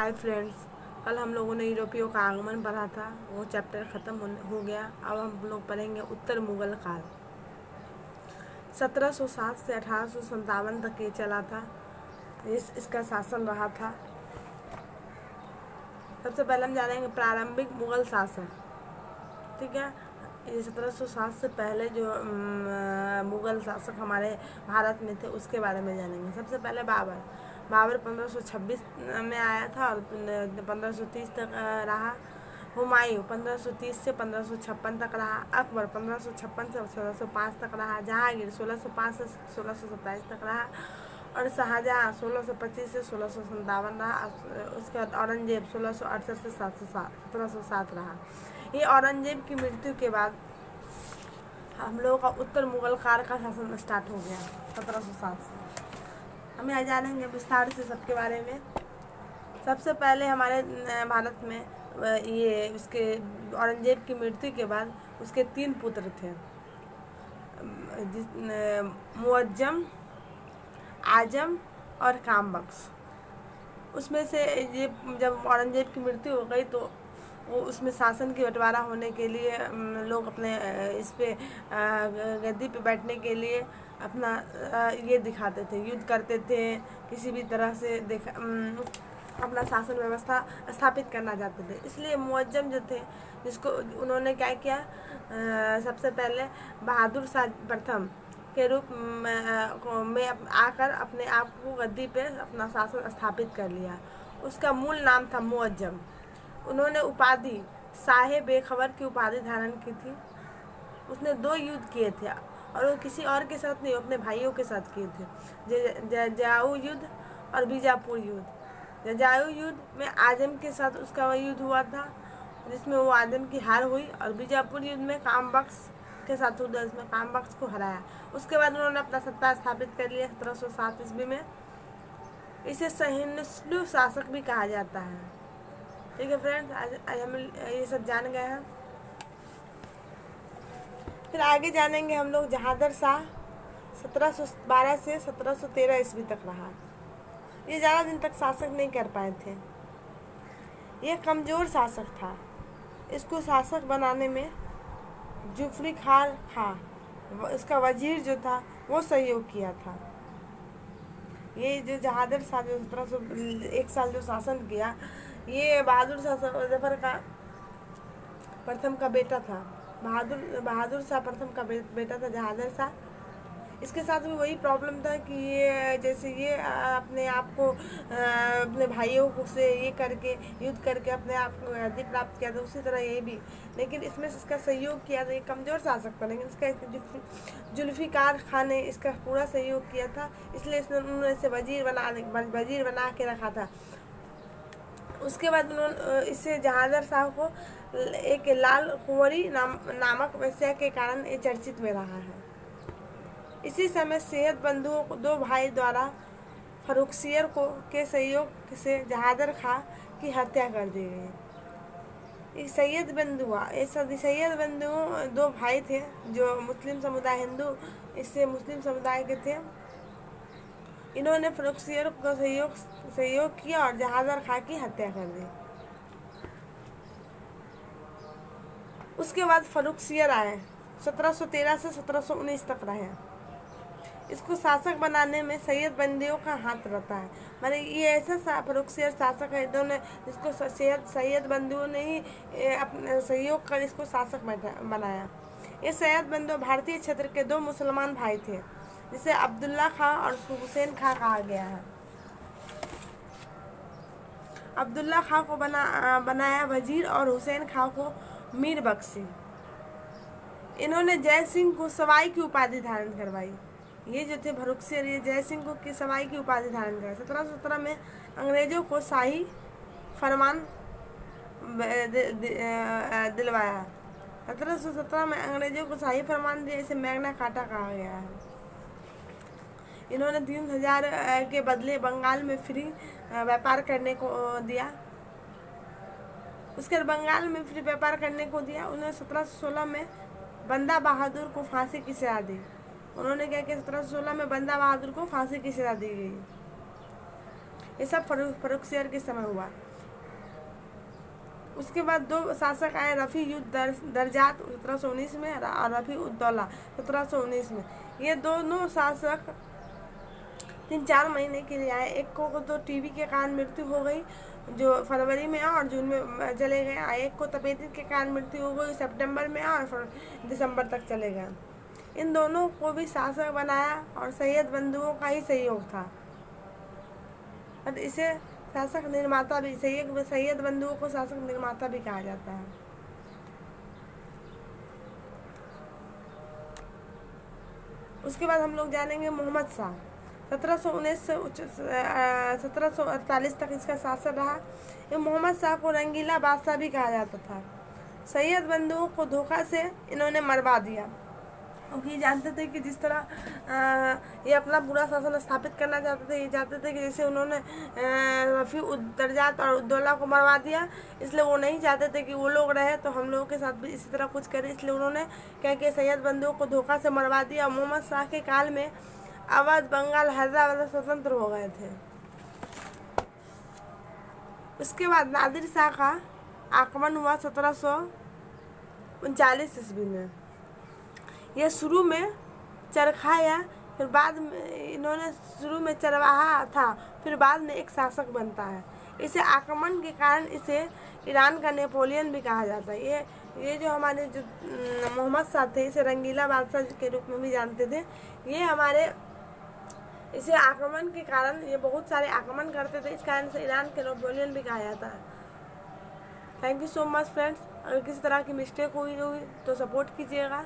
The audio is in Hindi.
हाय फ्रेंड्स, कल हम लोगों ने यूरोपियों का आगमन पढ़ा था। वो चैप्टर ख़त्म हो गया। अब हम लोग पढ़ेंगे उत्तर मुगल काल। 1707 से 1857 तक ये चला था। इसका शासन रहा था। सबसे पहले हम जानेंगे प्रारंभिक मुगल शासक। ठीक है, ये 1707 से पहले जो मुगल शासक हमारे भारत में थे उसके बारे में जानेंगे। सबसे पहले बाबर 1526 में आया था और 1530 तक रहा। हुमायूं 1530 से 1556 तक रहा। अकबर 1556 से 1605 तक रहा। जहांगीर 1605 से 1627 तक रहा और शाहजहाँ 1625 से 1657 रहा। उसके बाद औरंगजेब 1668 से 1707 रहा। ये औरंगजेब की मृत्यु के बाद हम लोगों का उत्तर मुगल काल का शासन स्टार्ट हो गया 1707 से। हम यहाँ जानेंगे विस्तार से सबके बारे में। सबसे पहले हमारे भारत में ये उसके औरंगजेब की मृत्यु के बाद उसके 3 पुत्र थे, मुअज्जम, आजम और कामबख्श। उसमें से ये जब औरंगजेब की मृत्यु हो गई तो वो उसमें शासन की बंटवारा होने के लिए लोग अपने इस पे गद्दी पे बैठने के लिए अपना ये दिखाते थे, युद्ध करते थे, किसी भी तरह से अपना शासन व्यवस्था स्थापित करना चाहते थे। इसलिए मुअज्जम जो थे, जिसको उन्होंने क्या किया, सबसे पहले बहादुर शाह प्रथम के रूप में आकर अपने आप को गद्दी पे अपना शासन स्थापित कर लिया। उसका मूल नाम था मुअज्जम। उन्होंने उपाधि शाहे बेखबर की उपाधि धारण की थी। उसने 2 युद्ध किए थे और वो किसी और के साथ नहीं, अपने भाइयों के साथ किए थे, जजाऊ युद्ध और बीजापुर युद्ध। जजाऊ युद्ध में आजम के साथ उसका युद्ध हुआ था, जिसमें वो आजम की हार हुई, और बीजापुर युद्ध में कामबख्श के साथ हुआ, जिसमें कामबख्श को हराया। उसके बाद उन्होंने अपना सत्ता स्थापित कर लिया 1707 ईस्वी में। इसे सहिष्णु शासक भी कहा जाता है। ठीक है फ्रेंड्स, आज हम ये सब जान गए हैं। फिर आगे जानेंगे हम लोग जहांगीर शाह 1712 से 1713 ईस्वी तक रहा। ये ज़्यादा दिन तक शासक नहीं कर पाए थे। ये कमज़ोर शासक था। इसको शासक बनाने में जुल्फ़िकार खां, इसका वजीर जो था, वो सहयोग किया था। ये जो जहांगीर शाह जो 1701 साल जो शासन किया, ये बहादुर शाह जफर का प्रथम का बेटा था। बहादुर शाह प्रथम का बेटा था जहांगीर शाह। इसके साथ भी वही प्रॉब्लम था कि ये जैसे ये अपने आप को अपने भाइयों को से ये करके युद्ध करके अपने आप को गद्दी प्राप्त किया था, उसी तरह ये भी। लेकिन इसमें इसका सहयोग किया था। ये कमज़ोर शासक था, लेकिन इसका जुल्फ़िकार खां ने इसका पूरा सहयोग किया था। इसलिए उन्होंने इसे वजीर बना के रखा था। उसके बाद उन्होंने इससे जहांगीर शाह को एक लाल कुंवरी नामक वेश्या के कारण ये चर्चित में रहा है। इसी समय सैयद बंधुओं को 2 भाई द्वारा फर्रुखसियर के सहयोग से जहांगीर खां की हत्या कर दी गई। सैयद बंधु 2 भाई थे जो मुस्लिम समुदाय, हिंदू इससे मुस्लिम समुदाय के थे। इन्होंने फर्रुखसियर को सहयोग किया और जहांगीर खां की हत्या कर दी। उसके बाद फर्रुखसियर आए, 1713 से 1719 तक रहे। इसको शासक बनाने में सैयद बंदियों का हाथ रहता है। माने ये ऐसा फर्रुखसियर शासक है इन्होंने, जिसको सैयद बंदियों ने ही अपने सहयोग कर इसको शासक बनाया। ये सैयद बंदु भारतीय क्षेत्र के 2 मुसलमान भाई थे, जिसे अब्दुल्ला खां और हुसैन खां कहा गया है। अब्दुल्ला खां को बनाया वजीर और हुसैन खां को मीर बख्शी। इन्होंने जय सिंह को सवाई की उपाधि धारण करवाई। ये जो थे फर्रुखसियर, ये जय सिंह को की सवाई की उपाधि धारण करवाई। 1717 में अंग्रेजों को शाही फरमान दिलवाया। 1717 में अंग्रेजों को शाही फरमान दिया। इसे मैग्ना कार्टा कहा गया है। इन्होंने 3000 के बदले बंगाल में फ्री व्यापार करने को दिया। उसके बाद बंगाल में फ्री व्यापार करने को दिया। उन्होंने 1716 में बंदा बहादुर को फांसी की सजा दी। उन्होंने क्या किया, 1716 में बंदा बहादुर को फांसी की सजा दी गई। ये सब फर्रुखसियर के समय हुआ। उसके बाद दो शासक आए, रफ़ी युद्ध दरजात 1719 में और रफ़ी उद्दौला 1719 में। ये दोनों शासक 3-4 महीने के लिए आए। एक को तो टीबी के कारण मृत्यु हो गई जो फरवरी में और जून में चले गए, एक को तपेदिक के कारण मृत्यु हो गई सितंबर में और दिसंबर तक चले गए। इन दोनों को भी शासक बनाया और सैयद बंधुओं का ही सहयोग था और इसे शासक निर्माता भी, सैयद बंधुओं को शासक निर्माता भी कहा जाता है। उसके बाद हम लोग जानेंगे मोहम्मद शाह। 1719 से 1748 तक इसका शासन रहा। ये मोहम्मद शाह को रंगीला बादशाह भी कहा जाता था। सैयद बंधुओं को धोखा से इन्होंने मरवा दिया क्योंकि जानते थे कि जिस तरह ये अपना पूरा शासन स्थापित करना चाहते थे। ये चाहते थे कि जैसे उन्होंने रफ़ी उद्दरजात और उद्दौला को मरवा दिया, इसलिए वो नहीं चाहते थे कि वो लोग रहे तो हम लोगों के साथ भी इसी तरह कुछ करें, इसलिए उन्होंने क्या किया, सैयद बंधुओं को धोखा से मरवा दिया। मोहम्मद शाह के काल में अवध, बंगाल, हैदराबाद स्वतंत्र हो गए थे। उसके बाद नादिर शाह का आक्रमण हुआ 1739 ईस्वी में। यह शुरू में चरखाया, फिर बाद में इन्होंने शुरू में चरवाहा था, फिर बाद में एक शासक बनता है। इसे आक्रमण के कारण इसे ईरान का नेपोलियन भी कहा जाता है। ये जो हमारे जो मोहम्मद शाह थे, इसे रंगीला बादशाह के रूप में भी जानते थे। ये हमारे इसे आक्रमण के कारण, ये बहुत सारे आक्रमण करते थे, इस कारण से ईरान के नेपोलियन भी कहा जाता है। Thank you so much friends. अगर किसी तरह की मिस्टेक हुई तो सपोर्ट कीजिएगा।